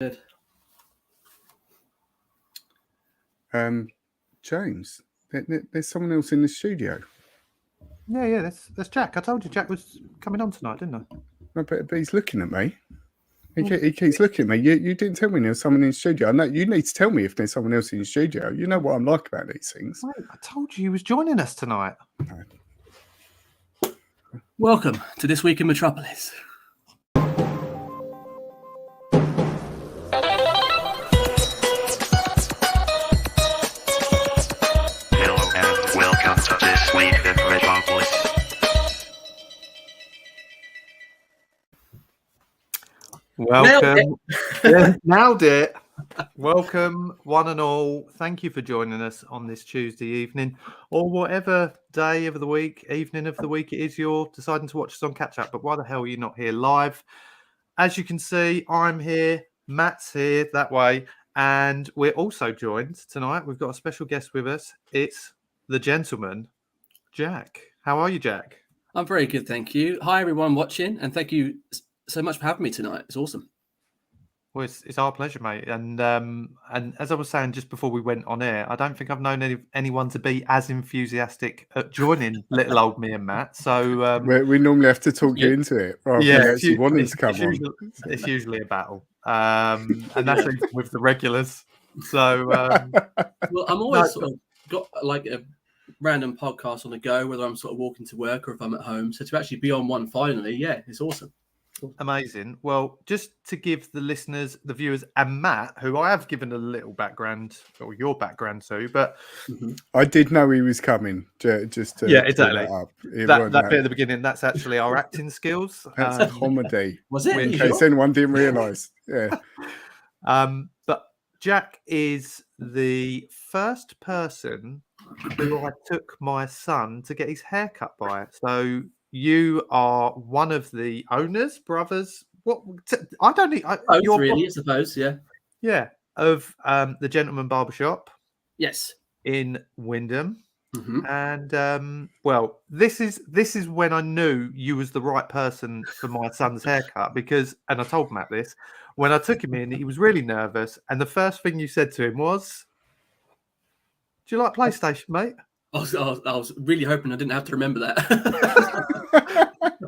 Good. James, there's someone else in the studio. Yeah, that's Jack. I told you Jack was coming on tonight, didn't I? No, but he's looking at me. He keeps looking at me. You didn't tell me there's someone in the studio. I know you need to tell me if there's someone else in the studio. You know what I'm like about these things. Mate, I told you he was joining us tonight. No. Welcome to This Week in Metropolis. Hello and welcome to This Week in Metropolis. Welcome. Yeah, nailed it. Welcome, one and all. Thank you for joining us on this Tuesday evening, or whatever day of the week, evening of the week it is you're deciding to watch us on catch up. But why the hell are you not here live? As you can see, I'm here, Matt's here that way, and we're also joined tonight. We've got a special guest with us. It's the gentleman, Jack. How are you, Jack? I'm very good, thank you. Hi, everyone watching, and thank you so much for having me tonight. It's awesome. Well, it's our pleasure, mate. And as I was saying just before we went on air, I don't think I've known anyone to be as enthusiastic at joining little old me and Matt. So we normally have to talk you into it, rather than actually wanting to come on. It's usually a battle, and that's even with the regulars. So, well, I'm always sort of got like a random podcast on the go, whether I'm sort of walking to work or if I'm at home. So to actually be on one finally, yeah, it's awesome. Amazing. Well, just to give the listeners, the viewers, and Matt, who I have given a little background, or your background to, but I did know he was coming. Just to exactly. That bit at the beginning, that's actually our acting skills. That's comedy. Was it? In case anyone didn't realise. Yeah. But Jack is the first person who I took my son to get his hair cut by. So you are one of the owners, brothers. What I don't need. Both, really, I suppose. Yeah. Of the Gentleman Barbershop. Yes. In Wyndham. And well, this is when I knew you was the right person for my son's haircut because, and I told Matt this when I took him in, he was really nervous, and the first thing you said to him was, "Do you like PlayStation, mate?" I was really hoping I didn't have to remember that.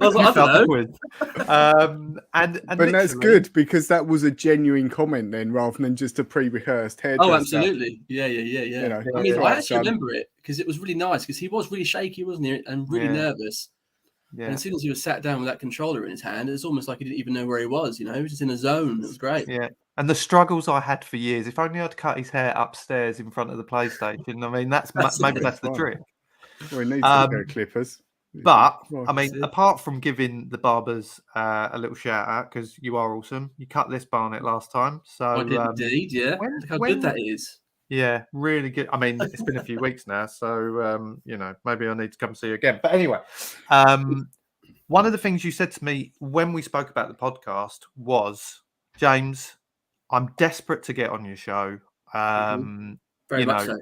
I was like, I don't know. And but that's good because that was a genuine comment then, rather than just a pre-rehearsed hairdresser. Oh, absolutely. Yeah. You know, I mean, I actually remember it because it was really nice because he was really shaky, wasn't he? And really nervous. Yeah. And as soon as he was sat down with that controller in his hand, it's almost like he didn't even know where he was, you know? He was just in a zone. It was great. Yeah. And the struggles I had for years, if only I'd cut his hair upstairs in front of the PlayStation. I mean, that's maybe that's the trick. We need some hair clippers. But, I mean, apart from giving the barbers a little shout out, because you are awesome, you cut this barnet last time. So I did indeed, yeah. Look how good that is. Yeah, really good. I mean, it's been a few weeks now, so, you know, maybe I need to come see you again. But anyway, one of the things you said to me when we spoke about the podcast was, James, I'm desperate to get on your show. Very much so.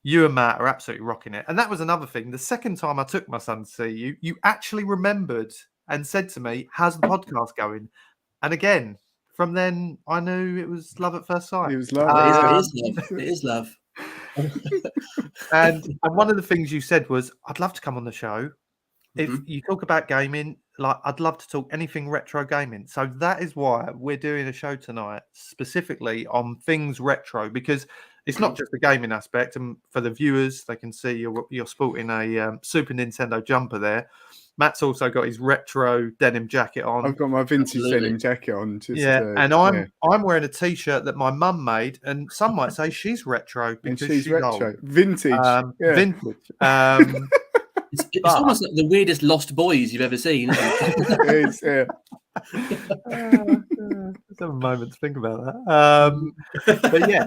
You and Matt are absolutely rocking it. And that was another thing. The second time I took my son to see you, you actually remembered and said to me, "How's the podcast going?" And again, from then, I knew it was love at first sight. It was love. It is love. And one of the things you said was, "I'd love to come on the show. If you talk about gaming, like I'd love to talk anything retro gaming." So that is why we're doing a show tonight specifically on things retro, because it's not just the gaming aspect. And for the viewers, they can see you're sporting a Super Nintendo jumper there. Matt's also got his retro denim jacket on. I've got my vintage denim jacket on. And I'm wearing a T-shirt that my mum made, and some might say she's retro because she's retro. Old. Vintage. Vintage. It's almost like the weirdest Lost Boys you've ever seen. It is, yeah. Let's have a moment to think about that. But yeah,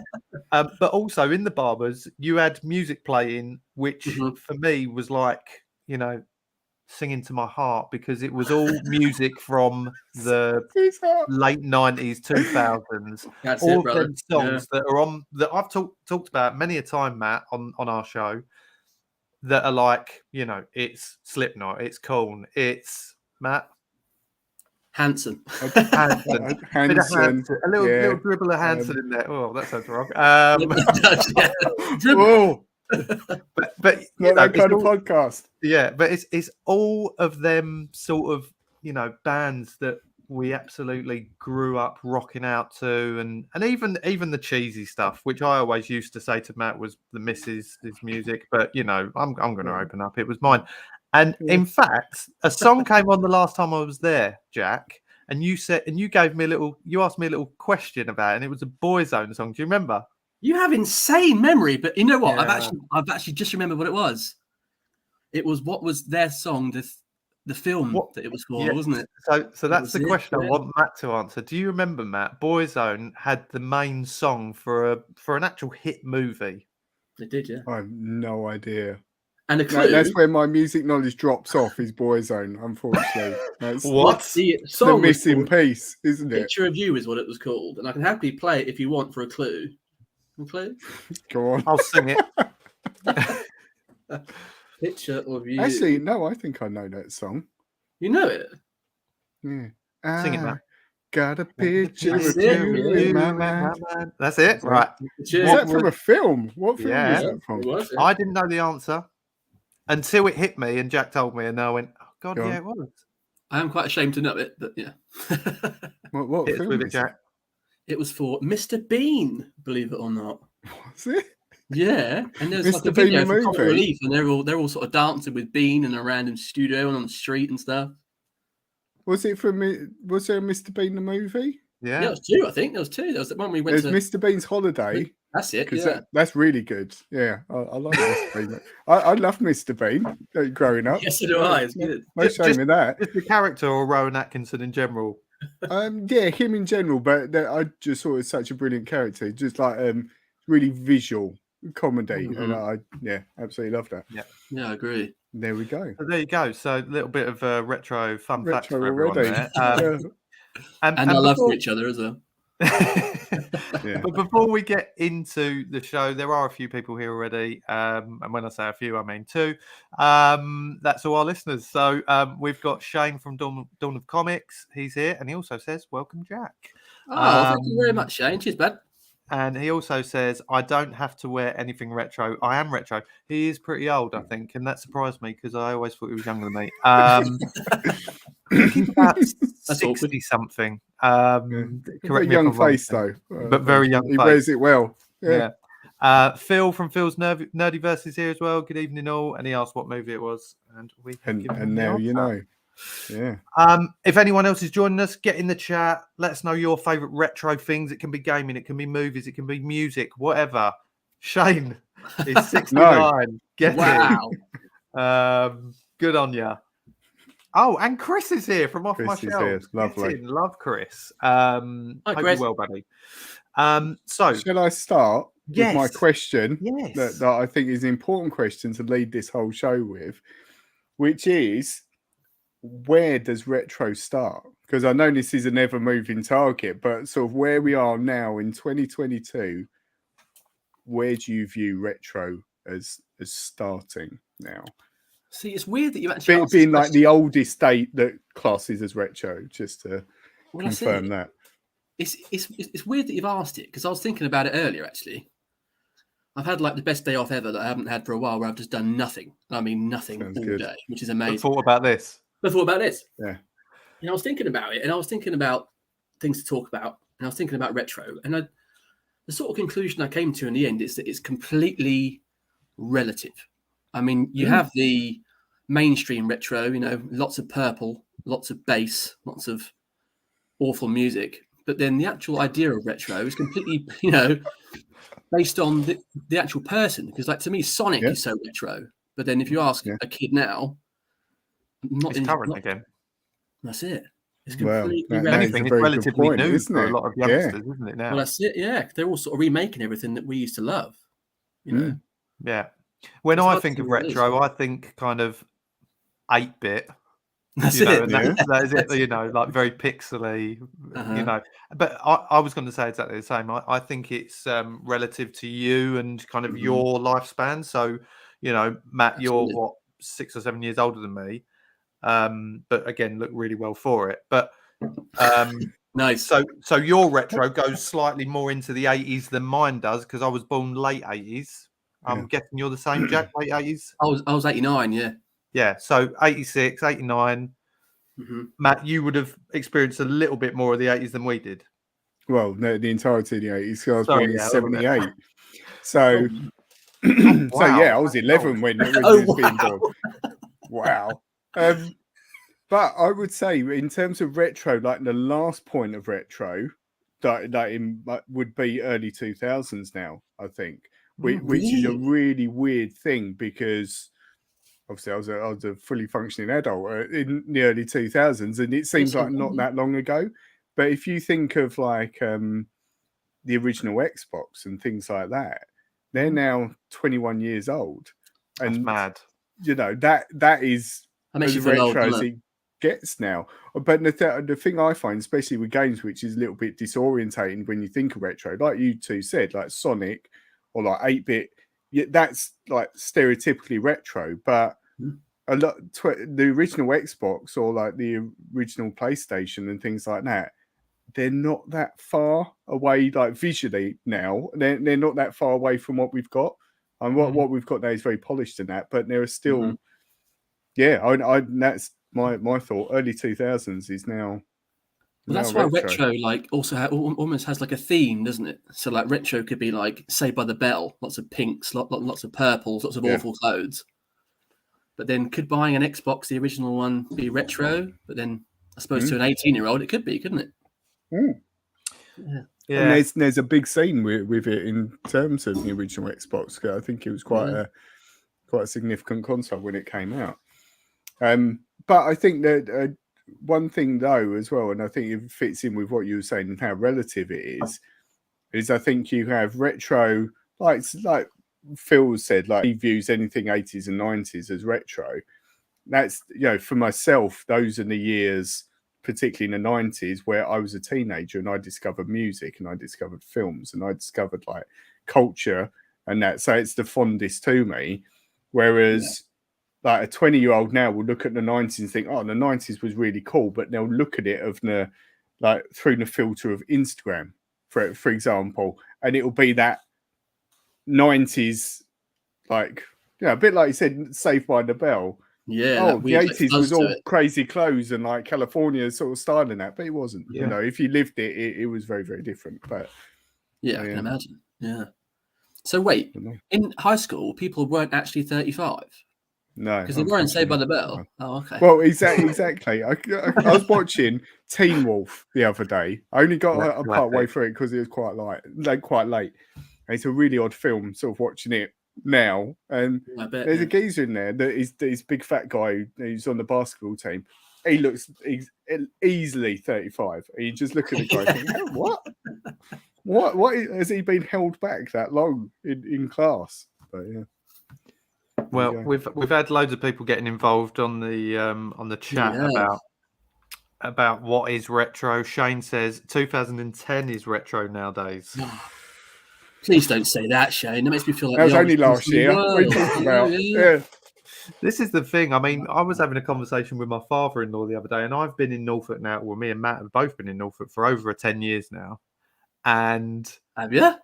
but also in the barbers, you had music playing, which for me was like, you know, singing to my heart because it was all music from the late 90s, 2000s. That's all it, brother. them songs that are on that I've talked about many a time, Matt, on our show. That are like, you know, it's Slipknot, it's Korn, it's Matt. Hanson. Hanson. Hanson. A little dribble of Hanson a little dribble of Hanson in there. Oh, that sounds wrong. Dribble. but Not that kind of podcast. Yeah, but it's all of them sort of, you know, bands that we absolutely grew up rocking out to, and even the cheesy stuff, which I always used to say to Matt was the missus' music, but you know, I'm going to open up. It was mine, and in fact, a song came on the last time I was there, Jack, and you asked me a little question about it, and it was a Boyzone song. Do you remember? You have insane memory, but you know what? Yeah. I've actually just remembered what it was. It was what was their song, the film that it was for, wasn't it? So that's the question I want Matt to answer. Do you remember, Matt? Boyzone had the main song for an actual hit movie. They did, yeah. I have no idea. And a clue. That's where my music knowledge drops off. Is Boyzone, unfortunately. That's the song the missing piece, isn't it? Picture of You is what it was called, and I can happily play it if you want for a clue. A clue? Go on. I'll sing it. Picture of You. Actually, no, I think I know that song. You know it? Yeah. Sing it, Matt. Got a picture That's of it, you really. in my mind. That's it, right? Is that from a film? What film Yeah. is that from? Was it? I didn't know the answer until it hit me, and Jack told me, and I went, "Oh God, Go on. yeah, it was." I am quite ashamed to know it, but yeah. What Hit us film with it, is Jack. It was for Mr. Bean, believe it or not. Was it? Yeah, and there's like Mr. a Bean video the for Comic movie? Relief, and they're all sort of dancing with Bean in a random studio and on the street and stuff. Was it from? Was there a Mr. Bean the movie? Yeah. Yeah, it was two, I think. There was two. There was the one we went There's to. Mr. Bean's Holiday. That's it. Because Yeah. that's really good. Yeah, I like Mr. Bean. I loved Mr. Bean growing up. Yes, so do I. It's good. No shame in that. Just the character or Rowan Atkinson in general? Yeah, him in general, but I just thought it was such a brilliant character. Just like really visual comedy, and I absolutely love that. Yeah, I agree. There we go. So there you go. So a little bit of retro fun facts for Retro everyone already. there. And I love for each other as well. But before we get into the show, there are a few people here already. And when I say a few, I mean two. That's all our listeners. So we've got Shane from Dawn of Comics. He's here. And he also says, welcome, Jack. Oh, thank you very much, Shane. Cheers, bud. And he also says, I don't have to wear anything retro. I am retro. He is pretty old, I think. And that surprised me because I always thought he was younger than me. I think he's about 60-something. Correct me young if I'm wrong, face, though. but very young He face. wears it well. Yeah. Phil from Phil's Nerdy Versus here as well. Good evening, all. And he asked what movie it was. And we have given him And the now you answer. know. Yeah. If anyone else is joining us, get in the chat. Let us know your favorite retro things. It can be gaming, it can be movies, it can be music, whatever. Shane is 69. Get in. Good on ya. Oh, and Chris is here from Off My Shelves. Lovely. Love Chris. Hi, Hope Chris. you're well, buddy. So shall I start with my question? Yes. That I think is an important question to lead this whole show with, which is, where does retro start? Because I know this is an ever moving target, but sort of where we are now in 2022, where do you view retro as starting now? See, it's weird that you actually being like the oldest date that classes as retro, just to confirm that. It's weird that you've asked it, because I was thinking about it earlier, actually. I've had like the best day off ever that I haven't had for a while, where I've just done nothing. I mean, nothing Sounds all good. day, which is amazing. I thought about this. Yeah. And I was thinking about it, and I was thinking about things to talk about, and I was thinking about retro. And the sort of conclusion I came to in the end is that it's completely relative. I mean, you have the mainstream retro, you know, lots of purple, lots of bass, lots of awful music. But then the actual idea of retro is completely, you know, based on the actual person. Because, like, to me, Sonic is so retro. But then if you ask a kid now, It's current again. That's it. It's Well, completely that- relevant. Anything is very good relatively point, new isn't for it? a lot of youngsters, isn't it now? Well, that's it. Yeah, they're all sort of remaking everything that we used to love. You know, Yeah. When It's I hard think to of believe. retro, I think kind of 8-bit. that's You know, it. and that is it. You know, like very pixely. You know, but I was going to say exactly the same. I think it's relative to you and kind of your lifespan. So, you know, Matt, Absolutely. you're 6 or 7 years older than me, but again, look really well for it. But Nice. So your retro goes slightly more into the 80s than mine does because I was born late 80s. I'm guessing you're the same, Jack, late 80s? I was 89, yeah. Yeah, so 86, 89. Mm-hmm. Matt, you would have experienced a little bit more of the 80s than we did. Well, no, the entirety of the 80s. So I was Sorry, born in yeah, 78. So, wow. so yeah, I was 11 when it was being born. Wow. But I would say, in terms of retro, like the last point of retro, that would be early 2000s now, I think, which is a really weird thing because obviously I was a fully functioning adult in the early 2000s, and it seems like not that long ago. But if you think of like the original Xbox and things like that, they're now 21 years old, and that's mad. You know that is as retro as it gets now. But the thing I find, especially with games, which is a little bit disorientating when you think of retro, like you two said, like Sonic or like 8-bit, that's like stereotypically retro. But a lot the original Xbox or like the original PlayStation and things like that, they're not that far away, like visually now. They're not that far away from what we've got. And what we've got now is very polished in that, but there are still, I that's my thought. Early 2000s is now. Well, that's why retro like also almost has like a theme, doesn't it? So like retro could be like Saved by the Bell, lots of pinks, lots of purples, lots of awful clothes. But then could buying an Xbox, the original one, be retro? But then I suppose to an 18-year-old, it could be, couldn't it? Yeah. And there's a big scene with it in terms of the original Xbox. I think it was quite a significant console when it came out. But I think that one thing though as well, and I think it fits in with what you were saying and how relative it is I think you have retro, like Phil said, like he views anything 80s and 90s as retro. That's, for myself, those are the years, particularly in the 90s, where I was a teenager and I discovered music and I discovered films and I discovered like culture and that. So it's the fondest to me. Whereas like a 20-year-old now will look at the 90s and think, oh, the 90s was really cool, but they'll look at it through the filter of Instagram, for example, and it'll be that 90s, like, a bit like you said, Saved by the Bell. Yeah. The 80s was all crazy clothes and like California sort of style in that, but it wasn't. Yeah. If you lived it was very, very different. But I can imagine. Yeah. So wait, in high school, people weren't actually 35. No, because they weren't Saved by the Bell. Oh, okay. Well, exactly. I was watching Teen Wolf the other day. I only got a part way through it because it was quite late. And it's a really odd film. Sort of watching it now, and there's a geezer in there that is this big fat guy who's on the basketball team. He looks easily 35. And you just look at the guy, thinking, what has he been held back that long in class? But yeah. Well, we've had loads of people getting involved on the chat about what is retro. Shane says 2010 is retro nowadays. Please don't say that, Shane. That makes me feel like that was only last year. What are you talking about? This is the thing. I mean, I was having a conversation with my father-in-law the other day, and I've been in Norfolk now. Well, me and Matt have both been in Norfolk for over 10 years now. And have you?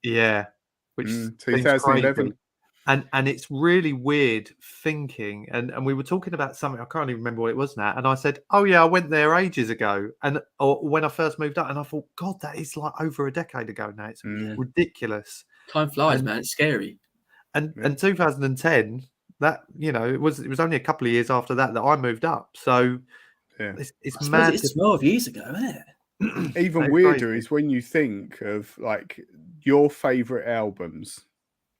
Yeah, which 2011. And it's really weird thinking. And we were talking about something, I can't even remember what it was now. And I said, oh, yeah, I went there ages ago. Or when I first moved up. And I thought, God, that is like over a decade ago now. It's ridiculous. Time flies, man. It's scary. And 2010, that, it was only a couple of years after that I moved up. So it's mad. It's 12 years ago, isn't it? Even weirder is when you think of like your favorite albums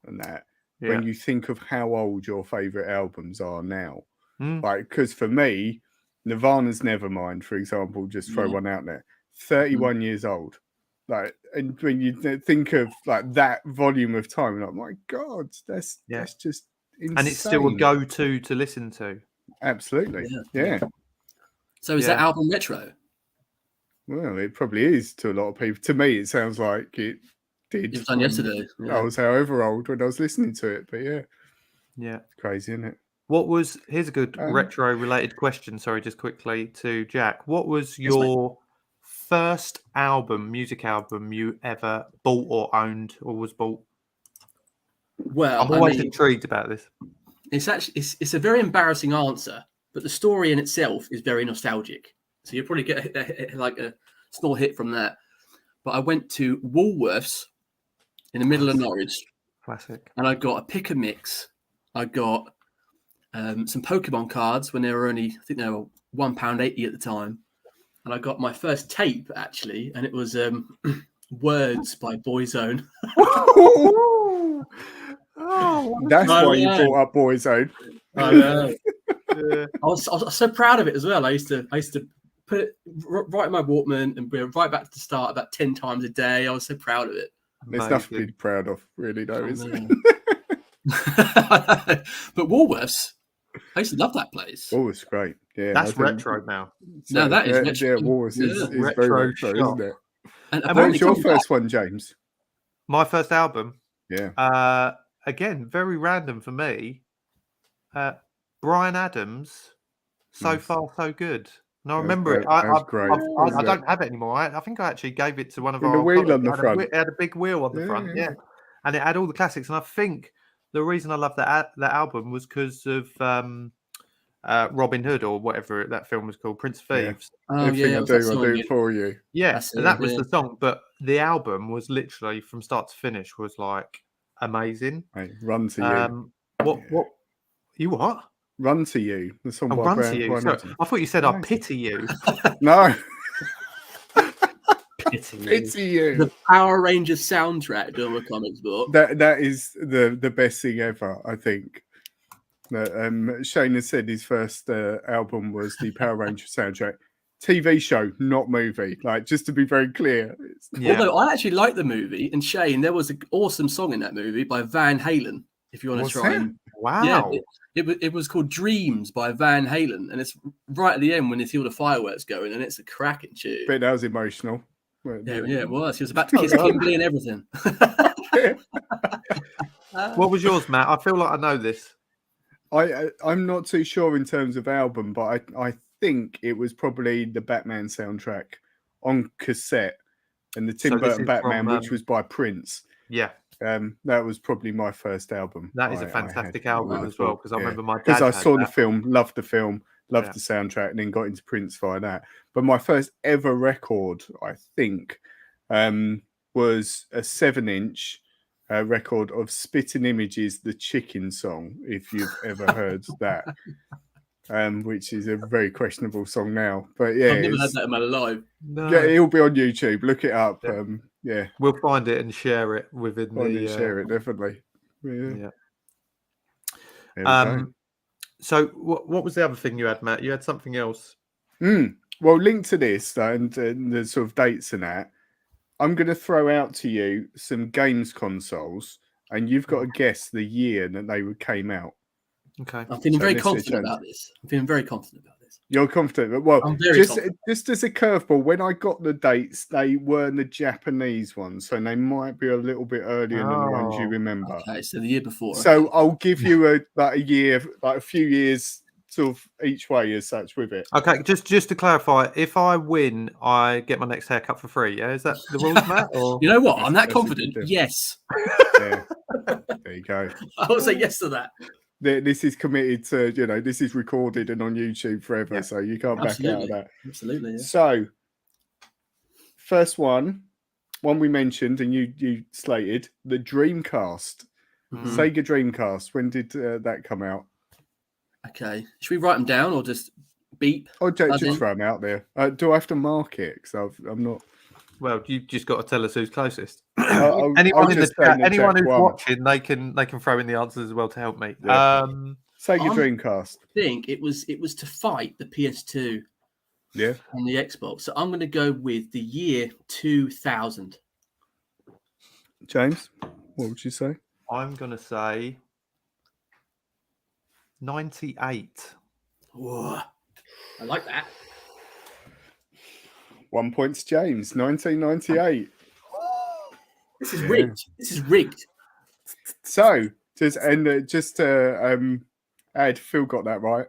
and that. Yeah. When you think of how old your favorite albums are now, like, because for me, Nirvana's Nevermind, for example, just throw one out there, 31 years old. Like, and when you think of like that volume of time, like, my God, that's just insane. And it's still a go-to to listen to. Absolutely, yeah. So is that album retro? Well, it probably is to a lot of people. To me, it sounds like it did. It was done yesterday. I was however old when I was listening to it, but yeah, crazy, isn't it? Here's a good retro related question. Sorry, just quickly to Jack. What was your first music album you ever bought or owned or was bought? Well, I'm always intrigued about this. It's actually it's a very embarrassing answer, but the story in itself is very nostalgic. So you'll probably get a small hit from that. But I went to Woolworths in the middle of Norwich. Classic. And I got a pick and mix. I got some Pokemon cards when they were only, I think they were £1.80 at the time. And I got my first tape, actually, and it was Words by Boyzone. That's why you brought up Boyzone. I know. I was so proud of it as well. I used to put it right in my Walkman and bring it right back to the start about 10 times a day. I was so proud of it. There's nothing to be proud of, really, though, is it? But Woolworths, I used to love that place. Woolworths, great. Yeah, that's retro now. No, that is retro. Yeah, Woolworths is very retro, isn't it? And what was your first one, James? My first album? Yeah. Again, very random for me. Bryan Adams, So Far, So Good. And I remember it. I don't have it anymore. I think I actually gave it to one of our. The wheel on the front. It had a big wheel on the front, yeah. And it had all the classics. And I think the reason I love that album was because of Robin Hood or whatever that film was called, Prince of Thieves. Everything I do it for you. Yeah, and that was the song. But the album was literally from start to finish was like amazing. Hey, Run to You. What? You what? Run to You. The song by Run to You. Sorry, I thought you said I pity you. No. Pity you. The Power Rangers soundtrack on the comics book. That is the best thing ever, I think. Shane has said his first album was the Power Rangers soundtrack. TV show, not movie. Like, just to be very clear. Although I actually like the movie, and Shane, there was an awesome song in that movie by Van Halen. If you want to try and wow, it was called Dreams by Van Halen, and it's right at the end when they see all the fireworks going, and it's a cracking tune. But that was emotional. Yeah, it was. He was about to kiss Kimberly and everything. What was yours, Matt? I feel like I know this. I'm not too sure in terms of album, but I think it was probably the Batman soundtrack on cassette, and the Tim Burton Batman, which was by Prince. Yeah. That was probably my first album. That is a fantastic album as well, because I remember my dad. Because I saw the film, loved the soundtrack, and then got into Prince via that. But my first ever record, I think, was a 7-inch record of Spitting Images, the Chicken Song, if you've ever heard that. Which is a very questionable song now. But yeah, I've never had that in my life. No. Yeah, it'll be on YouTube. Look it up. Yeah. We'll find it and share it within share it, definitely. Yeah. So what was the other thing you had, Matt? You had something else. Well, linked to this and the sort of dates and that, I'm going to throw out to you some games consoles, and you've got to guess the year that they came out. Okay. I'm feeling very confident about this. You're confident? Well, I'm very confident. Just as a curveball, when I got the dates, they weren't the Japanese ones, so they might be a little bit earlier than the ones you remember. Okay, so the year before. So I'll give you a year, like a few years sort of each way as such with it. Okay, just to clarify, if I win, I get my next haircut for free. Yeah, is that the rules, Matt? Or... You know what? I'm that confident. Yes. Yeah. There you go. I will say yes to that. This is committed to, this is recorded and on YouTube forever, so you can't back out of that. Absolutely. Yeah. So, first one we mentioned and you slated, the Dreamcast. Sega Dreamcast. When did that come out? Okay. Should we write them down or just beep? Oh, just throw them out there. Do I have to mark it? Because I'm not... Well, you just got to tell us who's closest. Anyone in the chat, anyone who's watching, they can throw in the answers as well to help me. Yeah. Sega Dreamcast. I think it was to fight the PS2. Yeah. And the Xbox. So I'm going to go with the year 2000. James, what would you say? I'm going to say 98. Whoa. I like that. 1 point to James, 1998. This is rigged. This is rigged. So, just to Phil got that right.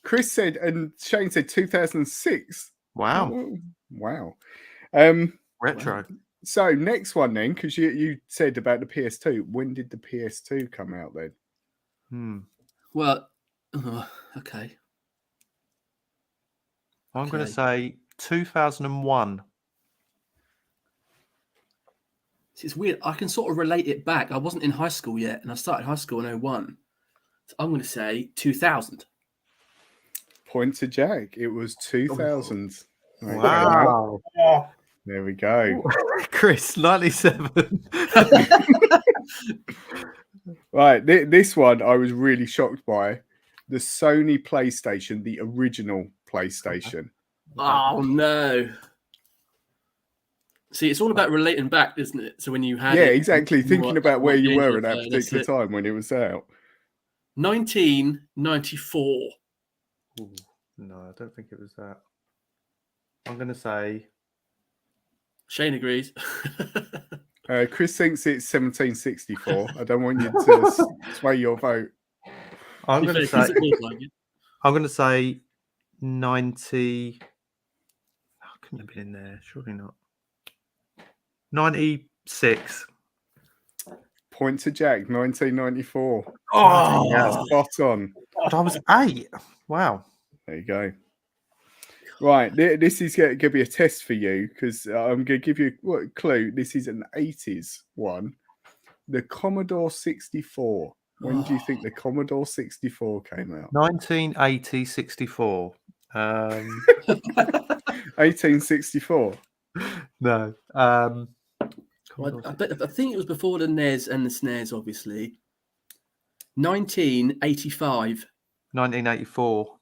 Chris said, and Shane said 2006. Wow. Oh, wow. Retro. So next one then, because you said about the PS2. When did the PS2 come out then? Well, okay. I'm going to say 2001. It's weird. I can sort of relate it back. I wasn't in high school yet, and I started high school in 01. So I'm going to say 2000. Point to Jack. It was 2000. Wow. There we go. Chris, 97. Right. This one I was really shocked by. The Sony PlayStation, the original PlayStation. Oh, no. See, it's all about relating back, isn't it? So when you had exactly. Thinking about where you were at that particular time when it was out. 1994. Ooh, no, I don't think it was that. I'm going to say... Shane agrees. Chris thinks it's 1764. I don't want you to sway your vote. I'm going to say 90... I couldn't have been in there. Surely not. 96. Point to Jack, 1994. Oh, yeah, spot on. God, I was 8. Wow. There you go. Right, this is going to be a test for you because I'm going to give you a clue. This is an 80s one. The Commodore 64. When do you think the Commodore 64 came out? 1980, 64. 1864. No. Well, I think it was before the NES and the SNES, obviously. 1985. 1984.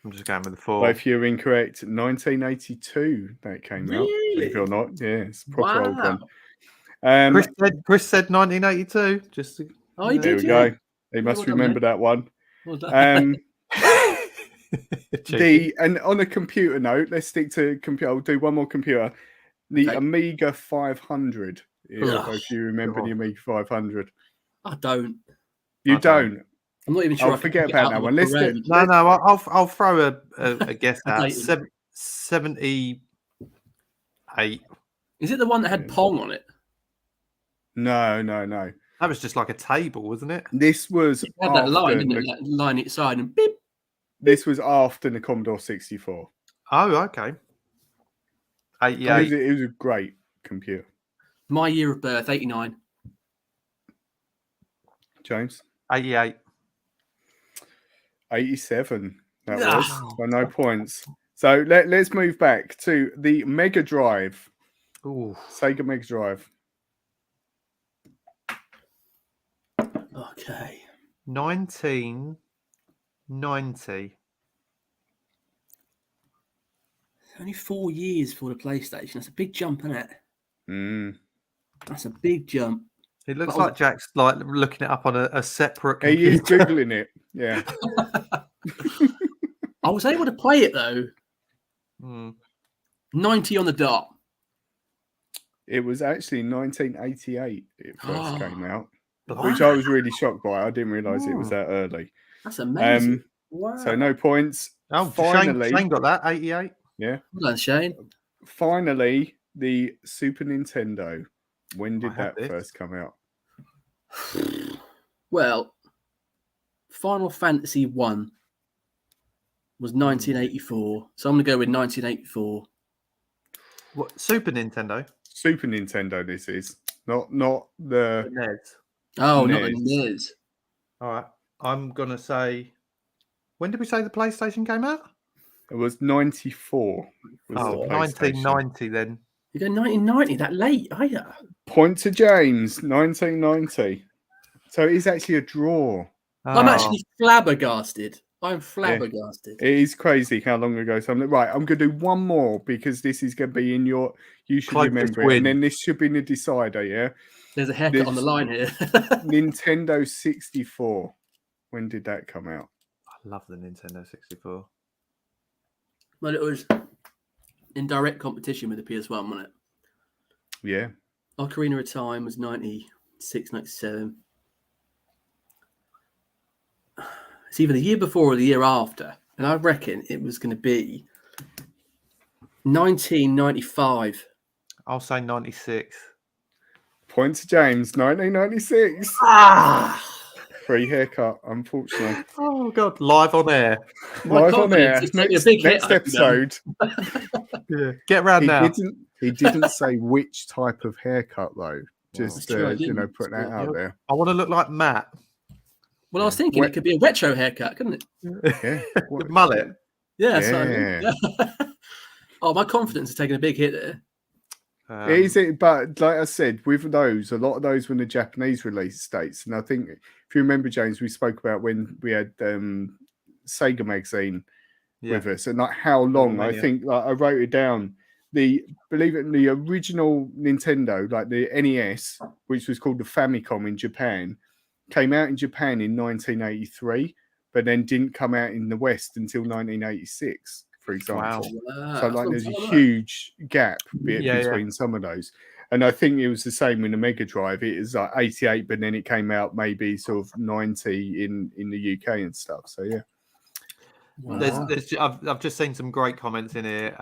I'm just going with the 4. Both you're incorrect. 1982 that came out. Believe it or not. Yeah, it's a proper old one. Chris said 1982. Just to, there we go. He must remember that one. And on a computer note, let's stick to computer. I'll do one more computer. The Amiga 500. If you remember the Amiga 500. I don't. You don't? I'm not even sure. I'll forget about that one. Let's do. No. I'll throw a guess out. 78. Is it the one that had Pong on it? No. That was just like a table, wasn't it? This was it had that line, didn't it? That line each side and beep. This was after the Commodore 64. Oh, okay. 88. It was a great computer. My year of birth, 89. James? 88. 87. That was. So no points. So let's move back to the Mega Drive. Ooh. Sega Mega Drive. Okay. 1990. Only 4 years for the PlayStation. That's a big jump, isn't it? That's a big jump. It looks like Jack's like looking it up on a separate computer. He is Googling it. Yeah. I was able to play it though. 90 on the dot. It was actually 1988 it first came out, Wow. which I was really shocked by. I didn't realise it was that early. That's amazing. Wow. So no points. Oh, finally. Shane got that, 88. Yeah. Well done, Shane. Finally, the Super Nintendo. When did that first come out? Well, Final Fantasy 1 was 1984. So I'm going to go with 1984. What, Super Nintendo? Super Nintendo this is. Not the NES. Oh, NES. not the NES. All right. I'm going to say... When did we say the PlayStation came out? It was 94. Oh, 1990 then. You go 1990, that late, are you? Point to James, 1990. So it is actually a draw. I'm actually flabbergasted. I'm flabbergasted. Yeah. It is crazy how long ago something. Right, I'm going to do one more because this is going to be in your... You should remember it. And then this should be the decider, yeah? There's a haircut on the line here. Nintendo 64. When did that come out? I love the Nintendo 64. Well, it was in direct competition with the PS1, wasn't it? Yeah. Ocarina of Time was 96, 97. It's either the year before or the year after, and I reckon it was going to be 1995. I'll say 96. Point to James, 1996. Ah, Free haircut, unfortunately. Oh God! Live on air. my Live on air. confidence is taking a big hit, Next I think, then. episode. Yeah. Get round now. He didn't say which type of haircut though. Just That's true, I didn't. putting that out there. I want to look like Matt. Well, I was thinking it could be a retro haircut, couldn't it? Yeah. The mullet. Yeah. That's what I mean. Oh, my confidence is taking a big hit there. Is it? But like I said, with those, a lot of those were in the Japanese release dates, and I think if you remember, James, we spoke about when we had Sega magazine with us, and like how long. I think like I wrote it down. The original Nintendo, like the NES, which was called the Famicom in Japan, came out in Japan in 1983, but then didn't come out in the West until 1986. For example, so like there's a huge gap between some of those, and I think it was the same in the Mega Drive. It was like 88, but then it came out maybe sort of 90 in the UK and stuff. So yeah, I've just seen some great comments in here.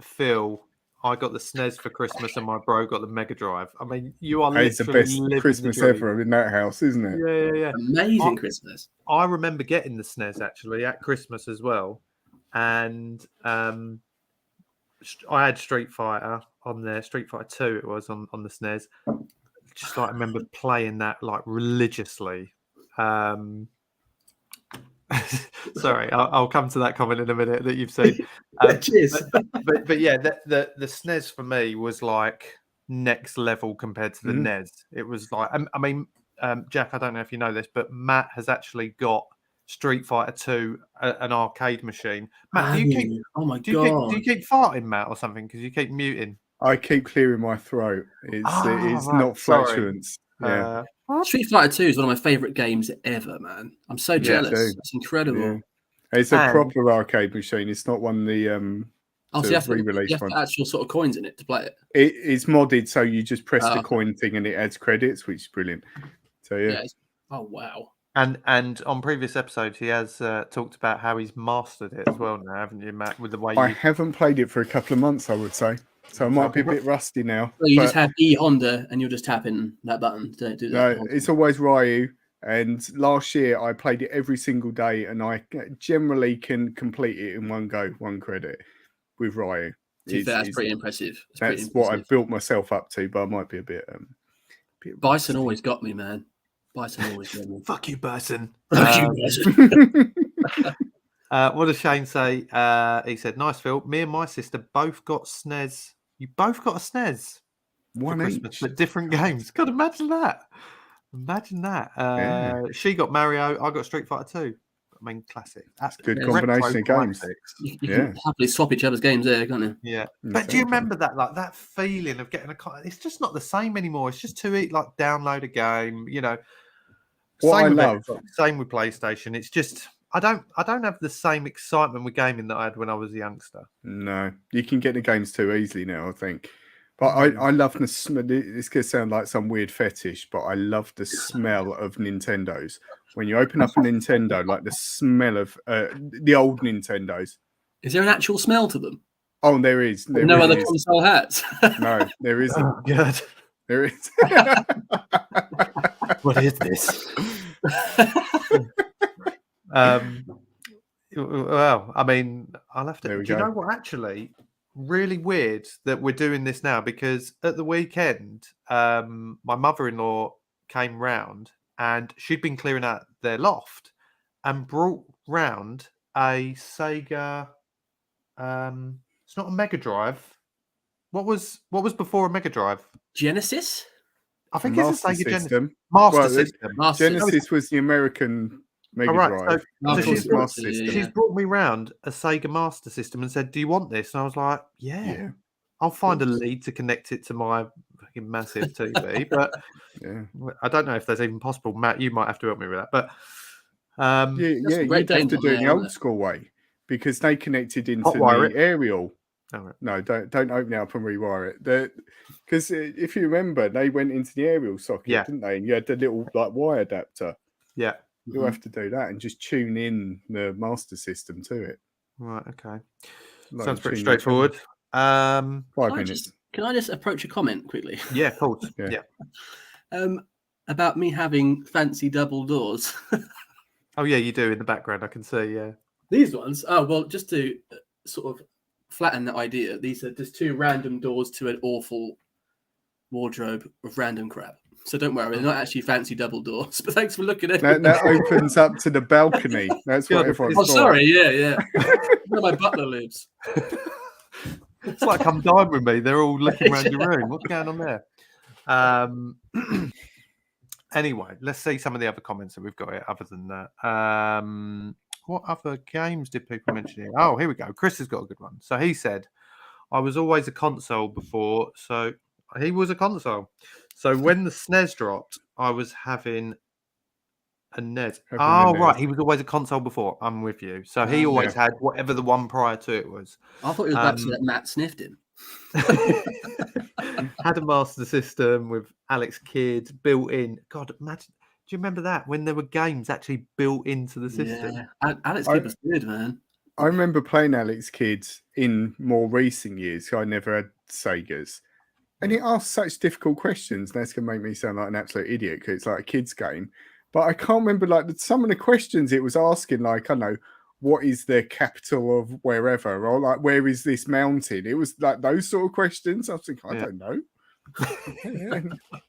Phil, I got the SNES for Christmas, and my bro got the Mega Drive. I mean, you are it's the best Christmas ever in that house, isn't it? Yeah. Amazing Christmas. I remember getting the SNES actually at Christmas as well. And I had Street Fighter on there, Street Fighter 2 it was on the SNES. Just like I remember playing that like religiously. Sorry, I'll come to that comment in a minute that you've seen. Cheers. But yeah, the SNES for me was like next level compared to the NES. It was like, I mean, Jack, I don't know if you know this, but Matt has actually got Street Fighter 2, an arcade machine. Matt, do you keep farting, Matt, or something? Because you keep muting. I keep clearing my throat. It's not flatulence. Yeah. Street Fighter 2 is one of my favorite games ever, man. I'm so jealous. It's incredible. Yeah. It's a proper arcade machine. It's not one of the so you have to actual sort of coins in it to play it. It's modded, so you just press the coin thing and it adds credits, which is brilliant. So yeah. Oh wow. And on previous episodes, he has talked about how he's mastered it as well now, haven't you, Matt? With the way I haven't played it for a couple of months, I would say. So I might be a bit rusty now. So you just have E Honda and you're just tapping that button to do that. No, it's always Ryu. And last year I played it every single day, and I generally can complete it in one go, one credit with Ryu. That's pretty impressive. That's what I've built myself up to, but I might be a bit. Bison always got me, man. Bison always got me. Fuck you, Bison. Fuck you, Bison. What does Shane say? He said, "Nice, Phil. Me and my sister both got SNES. You both got a SNES. One Christmas, each. but different games. God, imagine that. Imagine that. She got Mario. I got Street Fighter 2. I mean, classic. That's good combination of games. You can happily swap each other's games there, can't you? Yeah. But do you remember that? Like that feeling of getting a car? It's just not the same anymore. It's just too like download a game. You know. What I love. Same with PlayStation. It's just I don't have the same excitement with gaming that I had when I was a youngster. No, you can get the games too easily now, I think. But I love the smell. This could sound like some weird fetish, but I love the smell of Nintendos. When you open up a Nintendo, like the smell of the old Nintendos. Is there an actual smell to them? Oh, there is. No other console hats. No, there isn't. Oh, God. There is. What is this? Well, I mean, I'll have to. Do you know what? Actually, really weird that we're doing this now, because at the weekend, my mother-in-law came round and she'd been clearing out their loft and brought round a Sega. It's not a Mega Drive. What was before a Mega Drive? Genesis. I think Master it's a Sega System. Master System. Genesis was the American Mega Drive. So she's brought me round a Sega Master System and said, "Do you want this?" And I was like, "Yeah. I'll find a lead to connect it to my fucking massive TV." But I don't know if that's even possible. Matt, you might have to help me with that. But you have to do it the old school way, because they connected into the aerial. Oh, right. No, don't open it up and rewire it. Because if you remember, they went into the aerial socket, didn't they? And you had the little like wire adapter. Yeah. You'll have to do that and just tune in the Master System to it. Right. Okay. Like Sounds pretty tune your straightforward. channel. 5 Can I minutes. can I just approach a comment quickly? Yeah, of course. Yeah. Yeah. About me having fancy double doors. Oh yeah, you do in the background. I can see. Yeah. These ones. Oh well, just to sort of flatten the idea, these are just 2 random doors to an awful wardrobe of random crap. So don't worry, they're not actually fancy double doors. But thanks for looking at it. That opens up to the balcony. That's what God, everyone Oh, thought. sorry. Yeah. Where my butler lives. It's like come dine with me. They're all looking around your room. What's going on there? Anyway, let's see some of the other comments that we've got here. Other than that, what other games did people mention here? Oh, here we go. Chris has got a good one. So he said, "I was always a console before." So he was a console. So when the SNES dropped, I was having a NES. Right. He was always a console before. I'm with you. So he always had whatever the one prior to it was. I thought it was about to say that Matt sniffed him. Had a Master System with Alex Kidd built in. God, imagine. Do you remember that when there were games actually built into the system? Yeah, Alex Kidd was good, man. I remember playing Alex Kidd in more recent years. I never had Segas. And it asks such difficult questions. That's going to make me sound like an absolute idiot because it's like a kid's game. But I can't remember some of the questions it was asking, like, I don't know, what is the capital of wherever? Or like, where is this mountain? It was like those sort of questions. I was thinking, I don't know.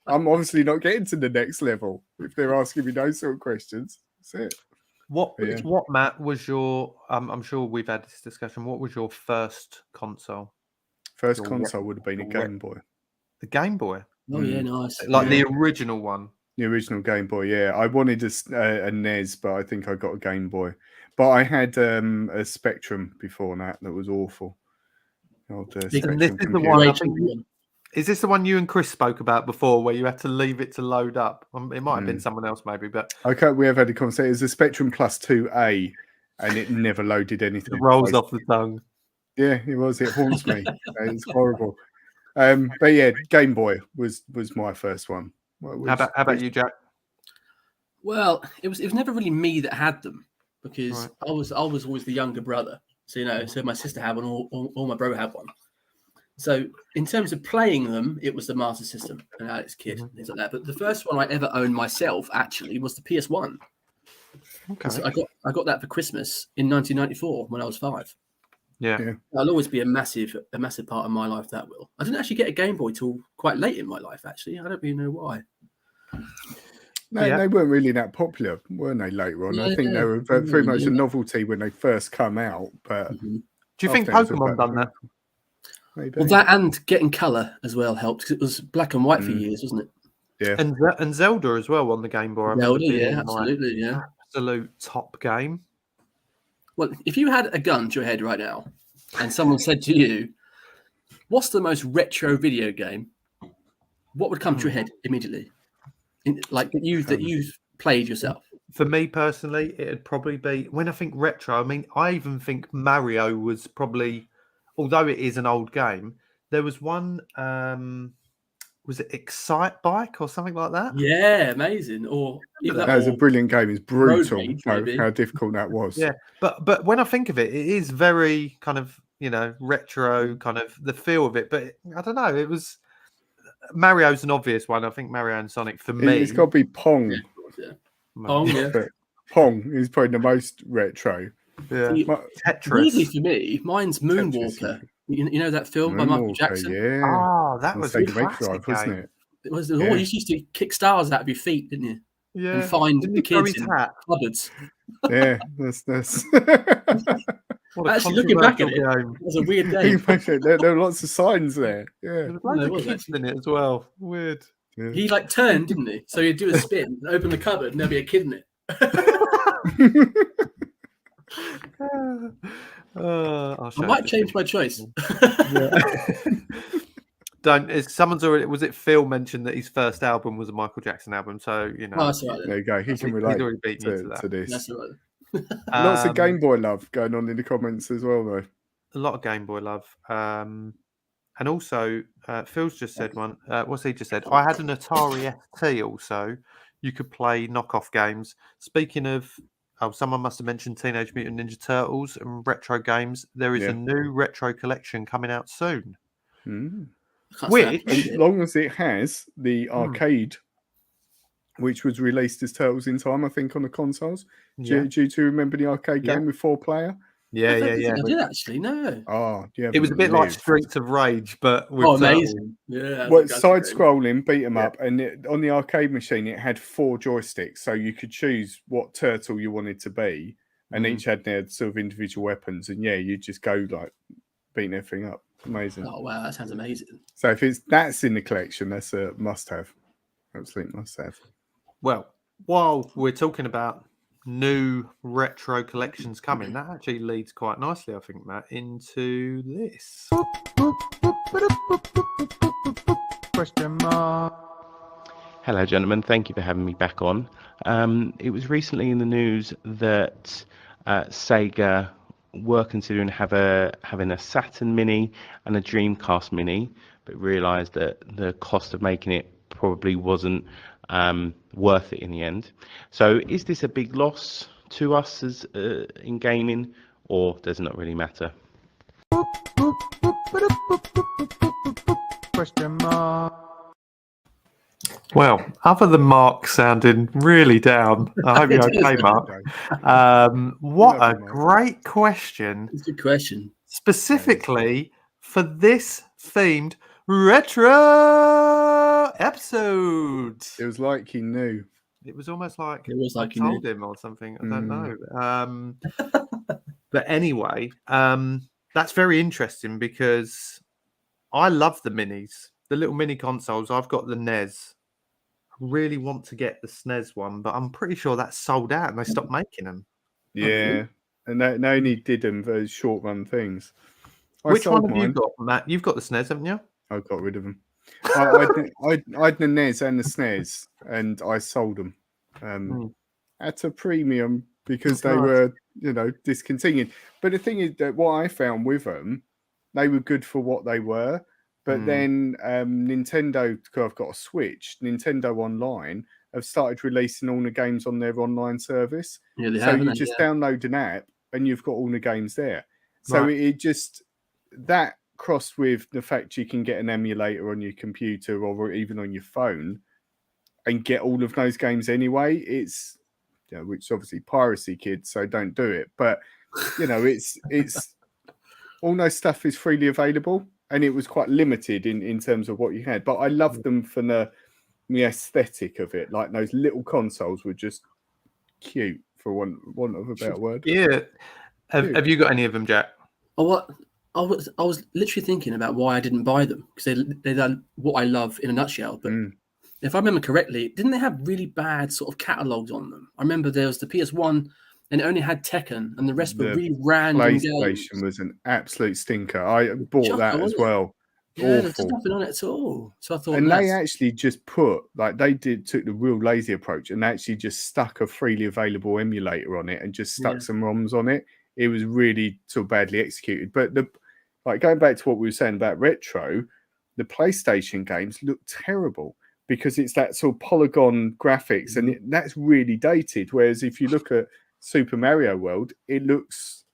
I'm obviously not getting to the next level if they're asking me those sort of questions. That's it. What Matt was your? I'm sure we've had this discussion. What was your first console? First console would have been a Game Boy. The Game Boy. Oh yeah, nice. Like the original one. The original Game Boy. Yeah, I wanted a NES, but I think I got a Game Boy. But I had a Spectrum before that was awful. And this is the one. Is this the one you and Chris spoke about before, where you had to leave it to load up? It might have been someone else, maybe. But okay, we have had a conversation. It was a Spectrum Plus 2A, and it never loaded anything. It rolls off the tongue. Yeah, it was. It haunts me. It's horrible. But yeah, Game Boy was my first one. How about you, Jack? Well, it was never really me that had them because I was always the younger brother. So so my sister had one, or my brother had one. So in terms of playing them, it was the Master System and Alex Kidd, things like that. But the first one I ever owned myself actually was the PS1. Okay. So I got that for Christmas in 1994 when I was 5. Yeah. That'll always be a massive part of my life. That will. I didn't actually get a Game Boy till quite late in my life. Actually, I don't really know why. No, they weren't really that popular, weren't they? Later on, I think they were very much a novelty when they first come out. But do you think Pokemon done that? Maybe. Well, that and getting colour as well helped because it was black and white for years, wasn't it? Yeah, and Zelda as well on the Game Boy. Zelda, absolutely, absolute top game. Well, if you had a gun to your head right now, and someone said to you, "What's the most retro video game?" What would come to your head immediately? That you've played yourself. For me personally, it'd probably be when I think retro. I mean, I even think Mario was probably, although it is an old game. There was one. Was it Excite Bike or something like that? Yeah, amazing. Or that was a brilliant game. It's brutal Rage, how difficult that was. Yeah, but when I think of it, it is very kind of retro, kind of the feel of it. But I don't know. It was Mario's an obvious one. I think Mario and Sonic for me. It's got to be Pong. Yeah. Pong, yeah. Pong is probably the most retro. Yeah. Tetris. Weirdly for me, mine's Moonwalker. You know that film by Michael Jackson? Yeah. Oh, that was a classic, wasn't it? It was. You used to kick stars out of your feet, didn't you? Yeah. And find the kids in cupboards. Yeah, that's. Actually, looking back at it, it was a weird game. There were lots of signs there. Yeah. There were loads of kids in it as well. Weird. Yeah. He turned, didn't he? So he'd do a spin, and open the cupboard, and there'd be a kid in it. I might change my choice. Someone's already. Was it Phil mentioned that his first album was a Michael Jackson album? So that's right, there you go. He can relate to this. That's right. Lots of Game Boy love going on in the comments as well, though. A lot of Game Boy love. And also, Phil's just said one. What's he just said? I had an Atari ST also. you could play knockoff games. Speaking of, someone must have mentioned Teenage Mutant Ninja Turtles and retro games. There is a new retro collection coming out soon. As long as it has the arcade, which was released as Turtles in Time, I think, on the consoles. Do you remember the arcade game with 4-player? Yeah. I did actually. No. Oh, yeah. It was a bit like Streets of Rage, but with amazing! Yeah. Well, side-scrolling, beat 'em up, and on the arcade machine, it had 4 joysticks, so you could choose what turtle you wanted to be, and each had their sort of individual weapons, and you just go like beating everything up. Amazing! Oh wow, that sounds amazing. So if that's in the collection, that's a must-have, absolute must-have. Well, while we're talking about new retro collections coming, that actually leads quite nicely, I think, Matt, into this. Question mark. Hello, gentlemen. Thank you for having me back on. It was recently in the news that Sega were considering having a Saturn Mini and a Dreamcast Mini, but realised that the cost of making it probably wasn't worth it in the end. So is this a big loss to us as in gaming, or does it not really matter? Question mark. Well, other than Mark sounding really down, I hope you're okay, Mark. What a great question. It's a good question. Specifically for this themed retro episode. It was like he knew. It was almost like I told him or something. I don't know. But anyway, that's very interesting because I love the minis, the little mini consoles. I've got the NES. I really want to get the SNES one, but I'm pretty sure that's sold out and they stopped making them. Yeah, and they only did them for short run things. Which one have you got, Matt? You've got the SNES, haven't you? I got rid of them. I had the NES and the SNES, and I sold them at a premium because they were, discontinued. But the thing is that what I found with them, they were good for what they were. But then Nintendo, because I've got a Switch, Nintendo Online have started releasing all the games on their online service. Yeah, they so have, you just download an app and you've got all the games there. So it just, that crossed with the fact you can get an emulator on your computer or even on your phone and get all of those games anyway. It's, which is obviously piracy, kids, so don't do it. But, it's all those stuff is freely available. And it was quite limited in terms of what you had. But I loved them for the aesthetic of it. Like those little consoles were just cute, for want of a better word. Yeah. Have you got any of them, Jack? Oh, I was literally thinking about why I didn't buy them, because they're done what I love in a nutshell. But if I remember correctly, didn't they have really bad sort of catalogs on them? I remember there was the PS1 and it only had Tekken, and the rest were really random games. PlayStation was an absolute stinker. I bought that as well. Yeah, there's nothing on it at all. So I thought, and they actually just took the real lazy approach and actually just stuck a freely available emulator on it and just stuck some ROMs on it. It was really sort of badly executed. But going back to what we were saying about retro, the PlayStation games look terrible because it's that sort of polygon graphics, and that's really dated. Whereas if you look at Super Mario World, it looks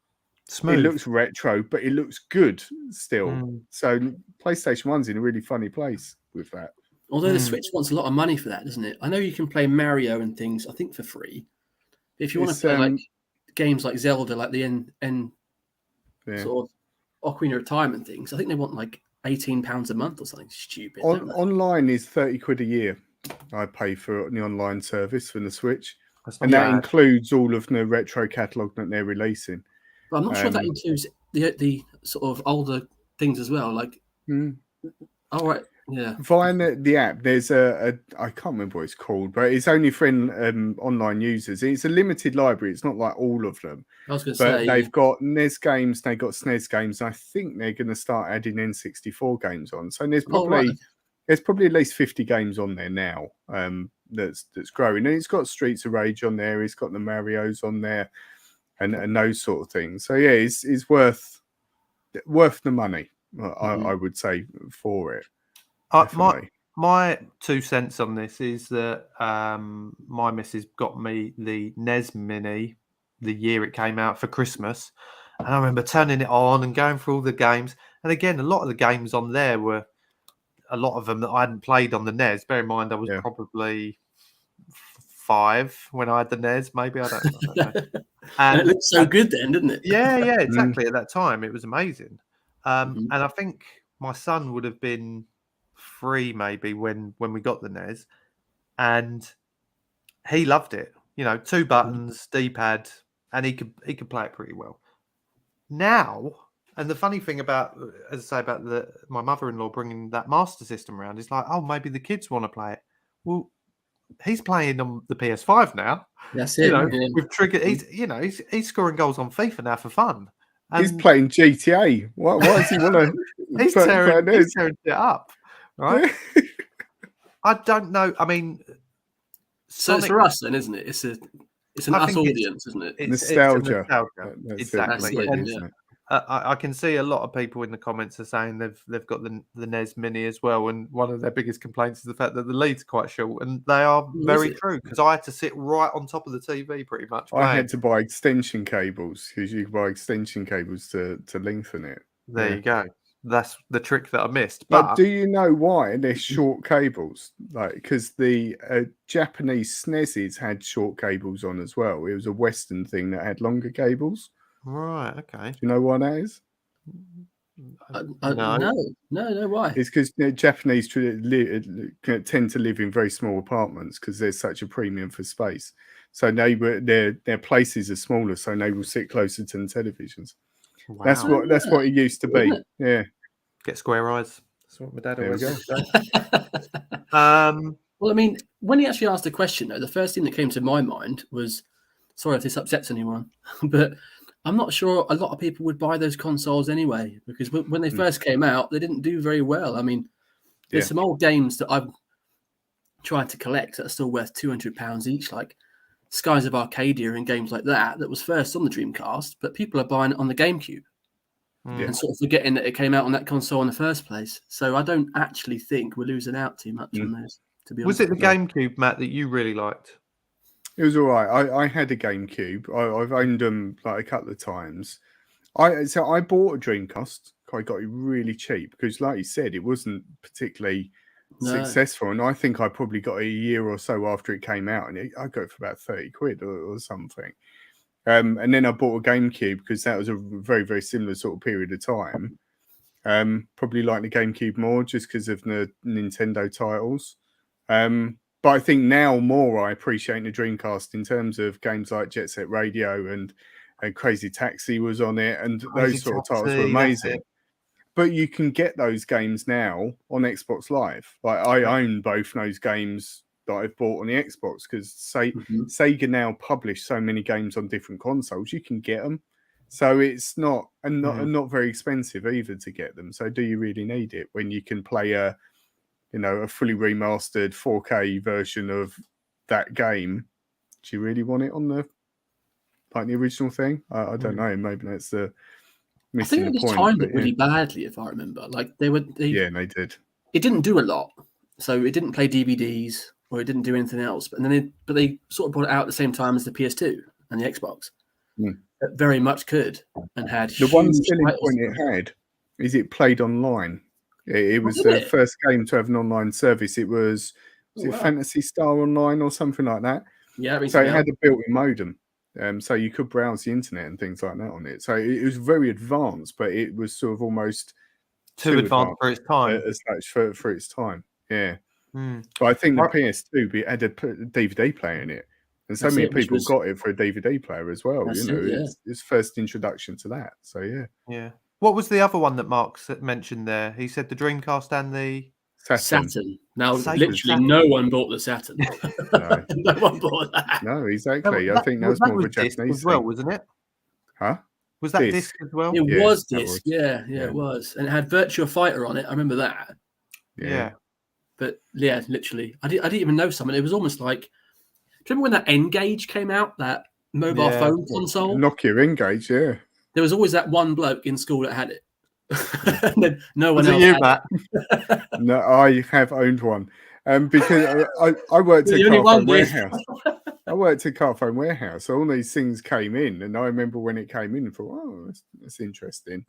smooth. It looks retro, but it looks good still. So PlayStation 1's in a really funny place with that. Although the Switch wants a lot of money for that, doesn't it? I know you can play Mario and things, I think, for free. But if you want to play like games like Zelda, like the N sort of Ocarina of Time and things, I think they want like £18 a month or something stupid. Online is £30 a year. I pay for the online service for the Switch. And that includes all of the retro catalogue that they're releasing. But I'm not sure that includes the sort of older things as well. Like, all right, yeah. Via the app, there's a I can't remember what it's called, but it's only for online users. It's a limited library. It's not like all of them. I was going to say, they've got NES games, they've got SNES games. And I think they're going to start adding N64 games on. So there's probably at least 50 games on there now. That's growing, and it's got Streets of Rage on there. It's got the Marios on there, and those sort of things. So yeah, it's worth the money. I would say for it. My 2 cents on this is that my missus got me the NES Mini the year it came out for Christmas. And I remember turning it on and going through all the games. And again, a lot of the games on there were a lot of them that I hadn't played on the NES. Bear in mind, I was probably 5 when I had the NES, maybe. I don't know. And it looked so good then, didn't it? Yeah, exactly. At that time, it was amazing. And I think my son would have been 3 maybe when we got the NES, and he loved it. 2 buttons, D-pad, and he could play it pretty well. Now, and the funny thing about, as I say, about my mother-in-law bringing that Master System around is like, oh, maybe the kids want to play it. Well, he's playing on the PS5 now. That's it. With trigger, he's scoring goals on FIFA now for fun. And he's playing GTA. Why does he want to? He's tearing it up, right? I don't know. I mean, so it's for us then, isn't it? It's an us audience, isn't it? Nostalgia. Exactly. It, I can see a lot of people in the comments are saying they've got the NES Mini as well, and one of their biggest complaints is the fact that the lead's quite short, and they are very true because I had to sit right on top of the TV pretty much. I had to buy extension cables because you can buy extension cables to lengthen it. There you go. That's the trick that I missed. But do you know why they're short cables? Like, because the Japanese SNESes had short cables on as well. It was a Western thing that had longer cables. Right. Okay. Do you know why that is? No. Why? It's because Japanese tend to live in very small apartments because there's such a premium for space. So their places are smaller, so they will sit closer to the televisions. Wow. That's what it used to be. Yeah. Get square eyes. That's what my dad always said. Well, I mean, when he actually asked the question, though, the first thing that came to my mind was, sorry if this upsets anyone, but I'm not sure a lot of people would buy those consoles anyway, because when they first came out, they didn't do very well. I mean, there's some old games that I've tried to collect that are still worth £200 each, like Skies of Arcadia and games like that was first on the Dreamcast, but people are buying it on the GameCube and sort of forgetting that it came out on that console in the first place. So I don't actually think we're losing out too much on those, to be honest. Was it the GameCube, Matt, that you really liked? It was all right. I had a GameCube. I've owned them like a couple of times. So I bought a Dreamcast. I got it really cheap because, like you said, it wasn't particularly successful. And I think I probably got it a year or so after it came out, and I got it for about 30 quid or something. And then I bought a GameCube because that was a very, very similar sort of period of time. Probably like the GameCube more just because of the Nintendo titles. But I think now more I appreciate the Dreamcast in terms of games like Jet Set Radio and Crazy Taxi was on it, and those sort of titles were amazing. But you can get those games now on Xbox Live. Like I own both those games that I've bought on the Xbox because Sega now publish so many games on different consoles. You can get them, so it's not very expensive either to get them. So do you really need it when you can play a fully remastered 4K version of that game? Do you really want it on the original thing? I don't know. Maybe that's the missing the point. I think they timed it really badly, if I remember. Like they did. It didn't do a lot, so it didn't play DVDs or it didn't do anything else. But they sort of brought it out at the same time as the PS2 and the Xbox. It very much could and had the one selling point it had is it played online. It was the first game to have an online service. It was it Fantasy Star Online or something like that? Yeah. So it had a built-in modem, so you could browse the internet and things like that on it. So it was very advanced, but it was sort of almost too advanced for its time. As such for its time, yeah. But I think the PS2 had a DVD player in it, and so many people got it for a DVD player as well. It's first introduction to that. So yeah. What was the other one that Mark mentioned there? He said the Dreamcast and the Saturn. Now, literally, no one bought the Saturn. No one bought that. No, exactly. I think that was more of a Japanese as well, wasn't it? Huh? Was that disc as well? It was disc. Yeah, it was, and it had Virtua Fighter on it. I remember that. Yeah. But yeah, literally, I didn't even know something. It was almost like, do you remember when that N-Gage came out? That mobile phone console, Nokia N-Gage. Yeah. There was always that one bloke in school that had it. And then no one Was it else you, had Matt? No, I have owned one. Because I worked You're at the only one, Carphone dude. Warehouse. I worked at Carphone Warehouse. So all these things came in, and I remember when it came in, and thought, "Oh, that's interesting."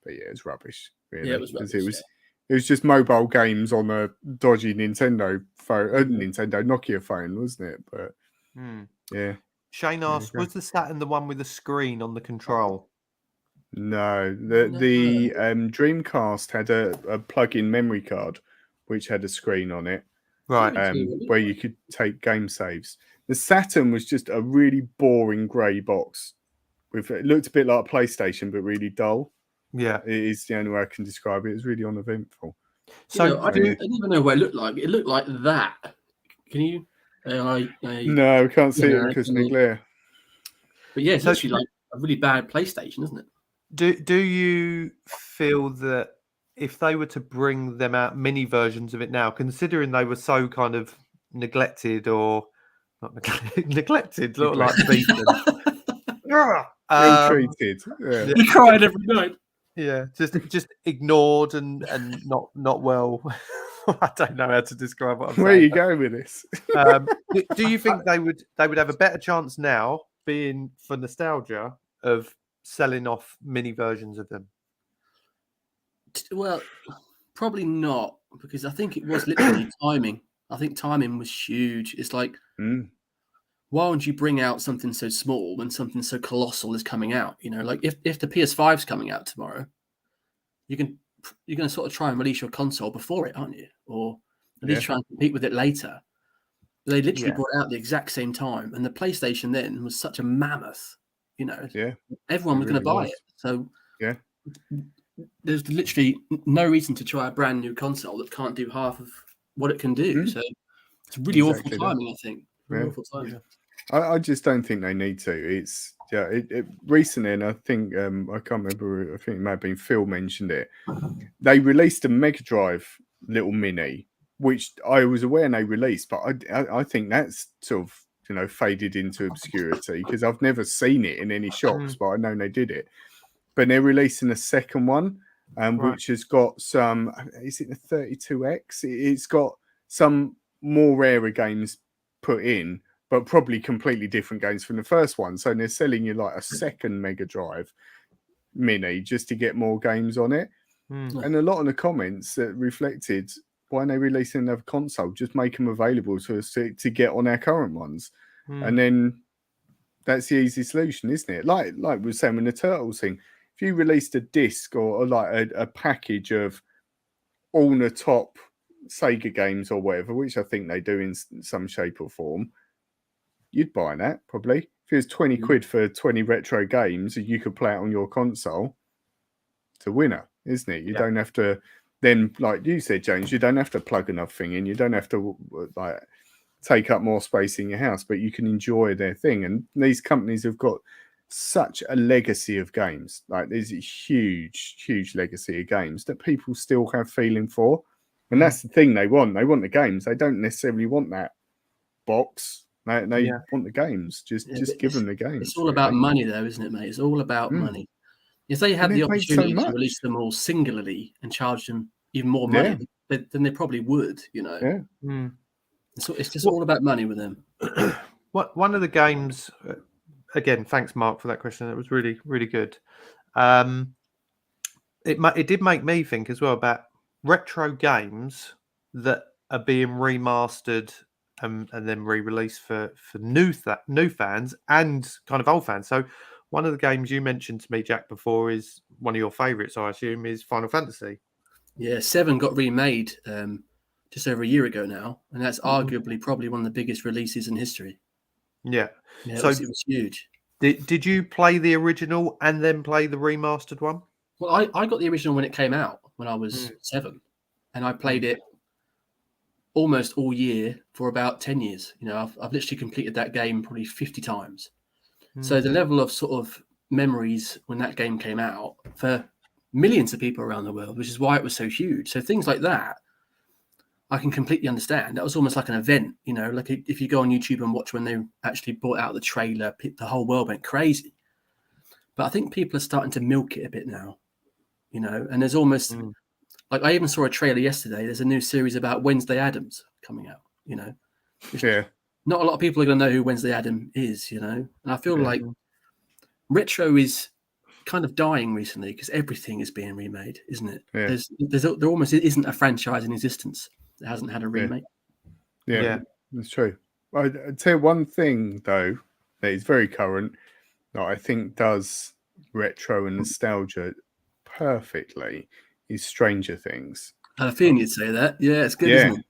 But yeah, it's rubbish. Really, Yeah, it was 'Cause rubbish, it was just mobile games on a dodgy Nintendo phone, Mhm. Nintendo Nokia phone, wasn't it? But yeah, Shane There you asks, go. was the Saturn the one with the screen on the control? no, No. the Dreamcast had a plug-in memory card which had a screen on it. Right. Where you could take game saves. The Saturn was just a really boring grey box. It looked a bit like a PlayStation, but really dull. Yeah. It is the only way I can describe it. It was really uneventful. So I didn't even know what it looked like. It looked like that. Can you? No, I can't see it in cosmic glare. But yeah, it's So- literally like a really bad PlayStation, isn't it? do you feel that if they were to bring them out mini versions of it now, considering they were so kind of neglected or not neglected, look like beaten, Ill-treated. Yeah. You cried every night. yeah, just ignored and not well. I don't know how to describe what I'm Where are you saying. going with this? Do you think they would have a better chance now, being for nostalgia, of selling off mini versions of them? Well, probably not, because I think it was literally timing. I think timing was huge. It's like, why would you bring out something so small when something so colossal is coming out? You know, like if the PS5's coming out tomorrow, you're going to sort of try and release your console before it, aren't you? Or at least try and compete with it later. They literally brought it out at the exact same time, and the PlayStation then was such a mammoth. You know, everyone was going to buy it. So there's literally no reason to try a brand new console that can't do half of what it can do. So it's really awful timing, I think. Really awful timing. I just don't think they need to. It's recently, and I think I can't remember. I think it might have been Phil mentioned it. They released a Mega Drive little mini, which I was aware they released, but I think that's sort of faded into obscurity because I've never seen it in any shops, but I know they did it. But they're releasing a second one, which has got some. Is it the 32X? It's got some more rarer games put in, but probably completely different games from the first one. So they're selling you like a second Mega Drive mini just to get more games on it. And a lot of the comments that reflected, why are they releasing another console? Just make them available to us to get on our current ones. And then that's the easy solution, isn't it? Like we were saying with the Turtles thing, if you released a disc or like a package of all the top Sega games or whatever, which I think they do in some shape or form, you'd buy that probably. If it was 20 quid for 20 retro games, you could play it on your console. It's a winner, isn't it? You don't have to then, like you said, James, you don't have to plug another thing in. You don't have to like take up more space in your house, but you can enjoy their thing. And these companies have got such a legacy of games. Like there's a huge legacy of games that people still have feeling for. And that's the thing they want. They want the games. They don't necessarily want that box. They want the games. Just give them the games. It's all about money, though, isn't it, mate? It's all about money. If they had the opportunity to release them all singularly and charge them even more money, then they probably would, you know. Yeah. So it's just all about money with them. One of the games, again, thanks, Mark, for that question. That was really, really good. It did make me think as well about retro games that are being remastered and then re-released for new fans and kind of old fans. So one of the games you mentioned to me, Jack, before is one of your favourites, I assume, is Final Fantasy. Yeah, 7 got remade just over a year ago now, and that's arguably probably one of the biggest releases in history. Yeah. So it was huge. Did you play the original and then play the remastered one? Well, I got the original when it came out when I was 7, and I played it almost all year for about 10 years. You know, I've literally completed that game probably 50 times. So the level of sort of memories when that game came out for millions of people around the world, which is why it was so huge. So things like that, I can completely understand. That was almost like an event, you know, like if you go on YouTube and watch when they actually brought out the trailer, the whole world went crazy. But I think people are starting to milk it a bit now. you know. And there's almost like I even saw a trailer yesterday. There's a new series about Wednesday Addams coming out, you know. Yeah. Not a lot of people are going to know who Wednesday Addams is, you know. And I feel like retro is kind of dying recently because everything is being remade, isn't it? Yeah. There almost isn't a franchise in existence that hasn't had a remake. Yeah, that's true. I'd say one thing though that is very current that I think does retro and nostalgia perfectly is Stranger Things. I had a feeling you'd say that. Yeah, it's good, isn't it?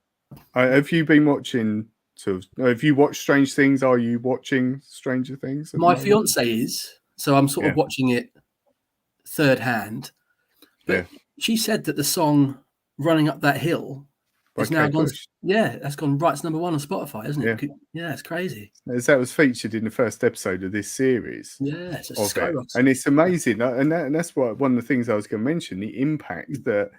Have you been watching have you watched Strange Things? Are you watching Stranger Things? My fiance is, so I'm sort of Yeah. watching it third hand. But she said that the song "Running Up That Hill" is now Kate gone. Bush. Yeah, that's gone right to number 1 on Spotify, isn't it? Yeah, it's crazy. As that was featured in the first episode of this series. Yeah, it's a of it. skyrocket. And it's amazing. And that's what one of the things I was going to mention, the impact that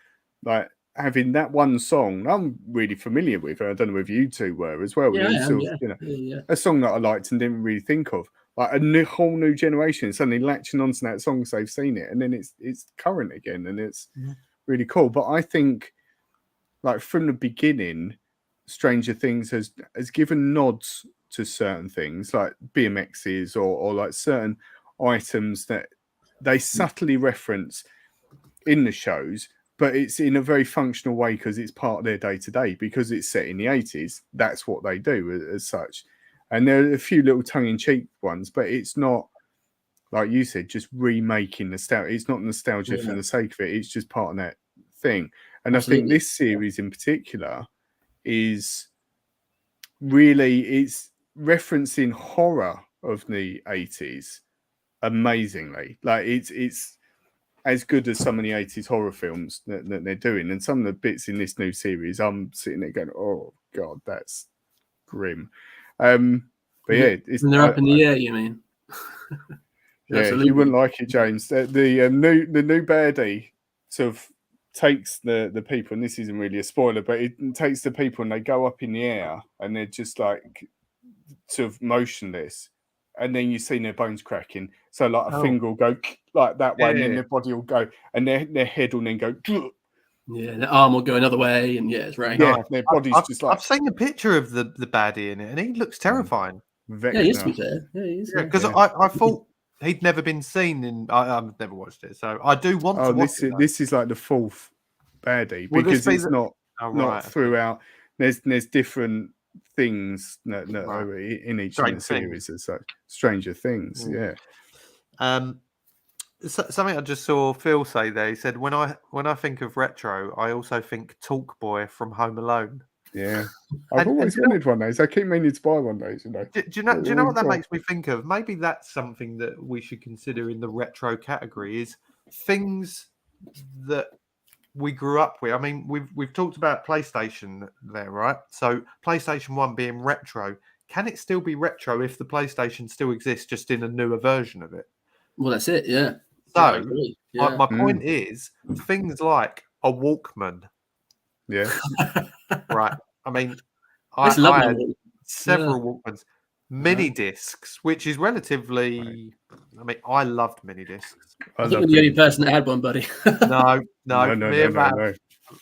like having that one song I'm really familiar with. I don't know if you two were as well. Yeah, A song that I liked and didn't really think of. Like whole new generation suddenly latching onto that song because they've seen it, and then it's current again, and it's really cool. But I think, like from the beginning, Stranger Things has given nods to certain things like BMXs or like certain items that they subtly reference in the shows, but it's in a very functional way because it's part of their day to day because it's set in the 80s. That's what they do as such. And there are a few little tongue-in-cheek ones, but it's not, like you said, just remaking nostalgia. It's not nostalgia for the sake of it. It's just part of that thing. And Absolutely. I think this series in particular is really, it's referencing horror of the 80s amazingly. Like it's as good as some of the 80s horror films that they're doing. And some of the bits in this new series, I'm sitting there going, oh, God, that's grim. But yeah, when they're up in the air, you mean? Yeah, you wouldn't like it, James. The new baddie sort of takes the people, and this isn't really a spoiler, but it takes the people and they go up in the air and they're just like sort of motionless, and then you see their bones cracking. So like a finger will go like that way, and then their body will go, and their head will then go. Yeah, the arm will go another way, and it's right. Yeah, their body's just like. I've seen a picture of the baddie in it, and he looks terrifying. Vecna. Yeah, he is, to be fair. Yeah, he is. Yeah, because I thought he'd never been seen in. I've never watched it, so I do want to watch it. This is like the fourth baddie because it's not throughout. There's different things that are in each of the series as such. Stranger Things, Something I just saw Phil say there. He said, "When I think of retro, I also think Talk Boy from Home Alone." Yeah, I've always wanted one of those. I keep meaning to buy one of those. You know. Do you know what that makes me think of? Maybe that's something that we should consider in the retro category. Is things that we grew up with. I mean, we've talked about PlayStation there, right? So PlayStation 1 being retro. Can it still be retro if the PlayStation still exists, just in a newer version of it? Well, that's it. Yeah. So my point is things like a Walkman. Yeah. Right. I mean, I had several Walkmans, mini discs, which is relatively. Right. I mean, I loved mini discs. I think you're the only person that had one, buddy. No.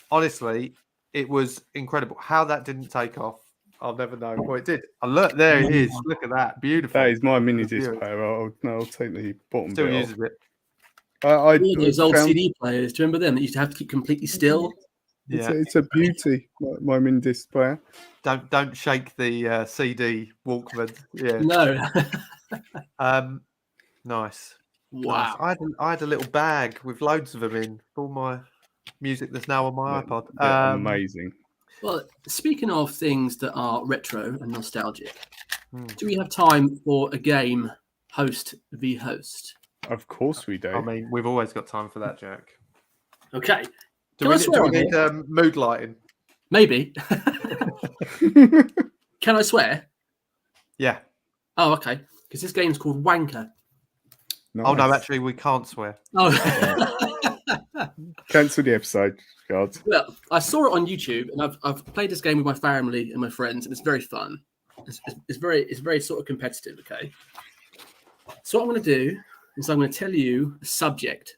Honestly, it was incredible. How that didn't take off, I'll never know. Well, it did. Look, there it is. Look at that. Beautiful. That is my mini disc player. I'll take the bottom Still bit uses off. it. Those old CD players. Do you remember them that used to have to keep completely still? Yeah. It's a beauty, my mini disc player. Don't shake the CD Walkman. Yeah. No. Nice. Wow. Nice. I had a little bag with loads of them in all my music that's now on my iPod. Amazing. Well, speaking of things that are retro and nostalgic, do we have time for a game, host v host? Of course we do. I mean, we've always got time for that, Jack. Okay. Do we need mood lighting? Maybe. Can I swear? Yeah. Oh, okay. Because this game's called Wanker. Nice. Oh, no, actually, we can't swear. Oh. Cancel the episode, God. Well, I saw it on YouTube, and I've played this game with my family and my friends, and it's very fun. It's very sort of competitive, okay? So what I'm going to do is I'm going to tell you a subject.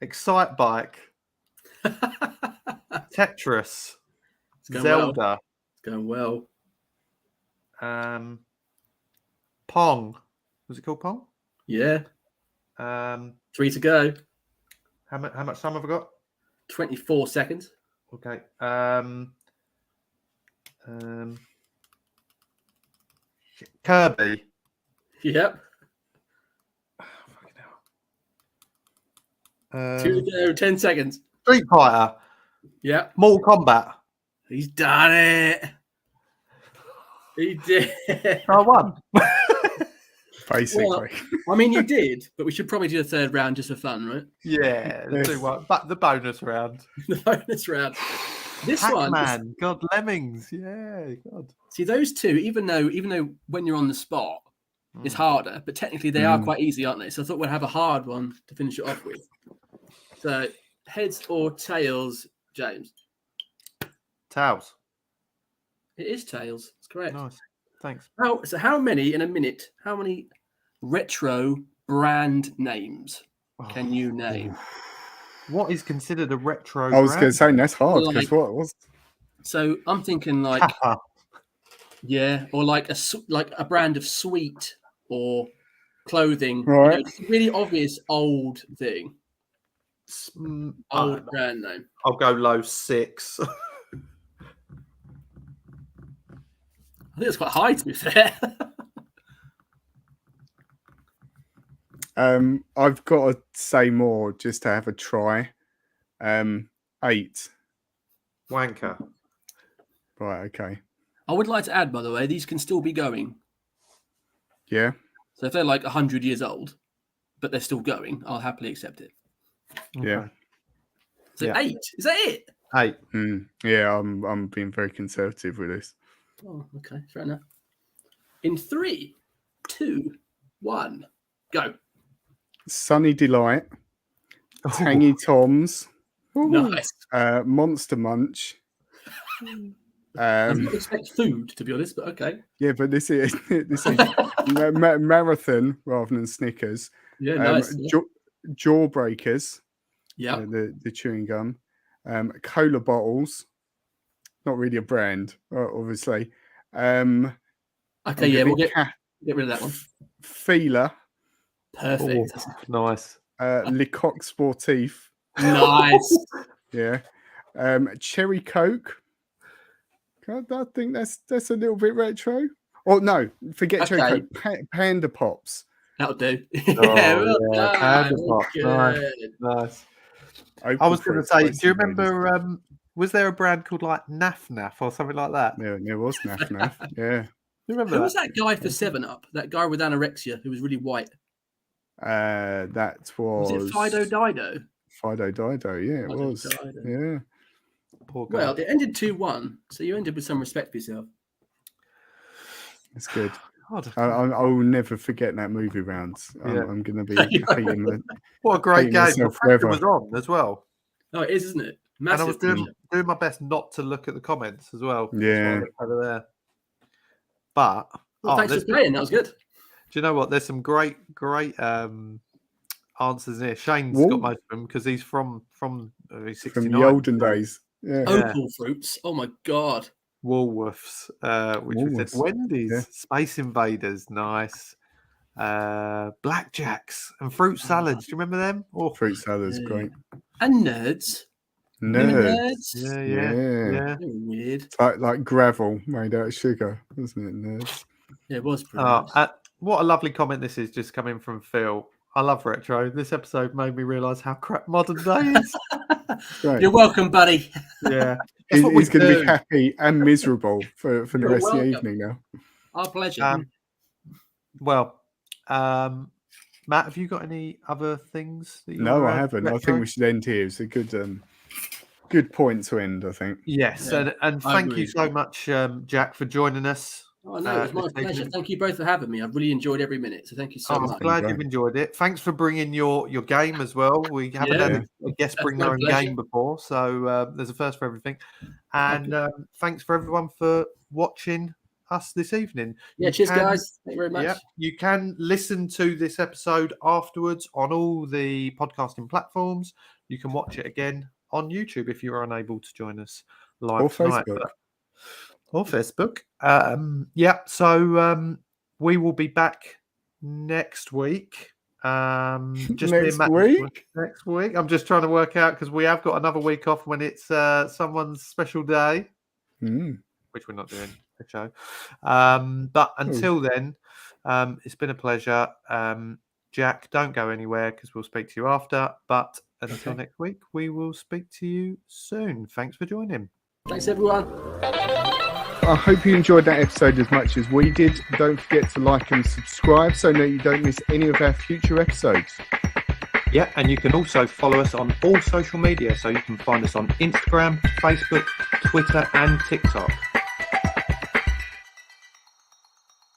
Excite Bike, Tetris, going Zelda, It's going well. Pong. Was it called Pong? Yeah. Um, 3 to go. how much time have I got? 24 seconds. Okay. Kirby. Yep. Fucking 2 to go. 10 seconds. Street Fighter. Yep. Mortal Kombat. He's done it. He did. I won. Basically. Well, I mean, you did, but we should probably do the third round just for fun, right? Yeah, Yes. do one. But the bonus round. The bonus round. This one, Pac-Man. God, Lemmings. Yeah, God. see those two. Even though when you're on the spot, it's harder, but technically they are quite easy, aren't they? So I thought we'd have a hard one to finish it off with. So heads or tails, James? Tails. It is tails. It's correct. Nice. Thanks. How many in a minute? How many retro brand names can you name? What is considered a retro? I was going to brand? say that's hard because Like- what was So I'm thinking like yeah, or like a brand of sweet or clothing. Right. It's a really obvious old thing. Old I'll brand name. go low 6. I think it's quite high to be fair. I've got to say more just to have a try. 8. Wanker. Right, okay. I would like to add, by the way, these can still be going. Yeah. So if they're like 100 years old, but they're still going, I'll happily accept it. Yeah. So Yeah. 8, is that it? 8. Yeah, I'm being very conservative with this. Oh, okay, fair enough. In 3, 2, 1, go. Sunny Delight, Tangy Toms, Nice. Monster Munch. I didn't expect food, to be honest, but okay. Yeah, but this is marathon rather than Snickers. Yeah, nice. Jawbreakers, Yeah. the chewing gum. Cola bottles, not really a brand, obviously. Okay, yeah, we'll get rid of that one. Feeler, Perfect. Nice. Lecoq Sportif, Nice. yeah. Cherry Coke. I think that's a little bit retro. Oh no, forget Cherry Okay. Coke. Panda Pops. That'll do. Oh, well yeah, done. Panda Pop. Good. Nice. I Opal was going to fruit, say, do you remember? Was there a brand called like Naf Naf or something like that? Do There was Naf Naf. Yeah. you remember Who that? was that guy for 7-Up? That guy with anorexia who was really white. That was Was it Fido Dido? Fido Dido. Yeah, it Fido was. Dido. Yeah. Poor guy. Well, it ended 2-1, so you ended with some respect for yourself. It's good. God, I will never forget that movie round. Yeah. I'm going to be You hating it. what a great hating game! The myself pressure forever. was on as well, Oh, it is, isn't it? and I was Massive. doing my best not to look at the comments as well. That's why I Yeah. looked over there. But Well, thanks for there's- playing. That was good. do you know what? There's some great answers here. Shane's Whoa. got most of them because he's from he's 69. From the olden days. Yeah. Opal fruits. Oh my god. Woolworths, which we said Woolworths, Wendy's, yeah. Space Invaders, nice. Blackjacks and fruit salads. Do you remember them? Oh, Fruit salad's Yeah. great. And nerds. Remember Nerds. yeah. Yeah. They were weird. It's like gravel made out of sugar, isn't it? Nerds. Yeah, it was pretty Oh, nice. what a lovely comment this is just coming from Phil. I love retro. This episode made me realise how crap modern day is. Great. You're welcome, buddy. Yeah. That's what we He's going to do. be happy and miserable for the You're rest of the welcome. evening now. Our pleasure. Well, Matt, have you got any other things that you No, wanna I add haven't. I retro? think we should end here. It's a good point to end, I think. Yes, Yeah, and I thank agree. you so much, Jack, for joining us. Oh, no, it was my this pleasure. evening. Thank you both for having me. I've really enjoyed every minute. So thank you so I'm much. glad Great. you've enjoyed it. Thanks for bringing your game as well. We haven't Yeah. had a guest That's bring my their own pleasure. game before, so there's a first for everything. And thanks for everyone for watching us this evening. Yeah, You cheers, can- guys. Thank you very much. Yeah, you can listen to this episode afterwards on all the podcasting platforms. You can watch it again on YouTube if you are unable to join us live Or tonight. Facebook. Or Facebook. So we will be back next week. Just me and Next Matt week? Next week. I'm just trying to work out because we have got another week off when it's someone's special day, which we're not doing a show. But until then, it's been a pleasure. Jack, don't go anywhere because we'll speak to you after. But until next week, we will speak to you soon. Thanks for joining. Thanks, everyone. I hope you enjoyed that episode as much as we did. Don't forget to like and subscribe so that you don't miss any of our future episodes. Yeah, and you can also follow us on all social media. So you can find us on Instagram, Facebook, Twitter, and TikTok.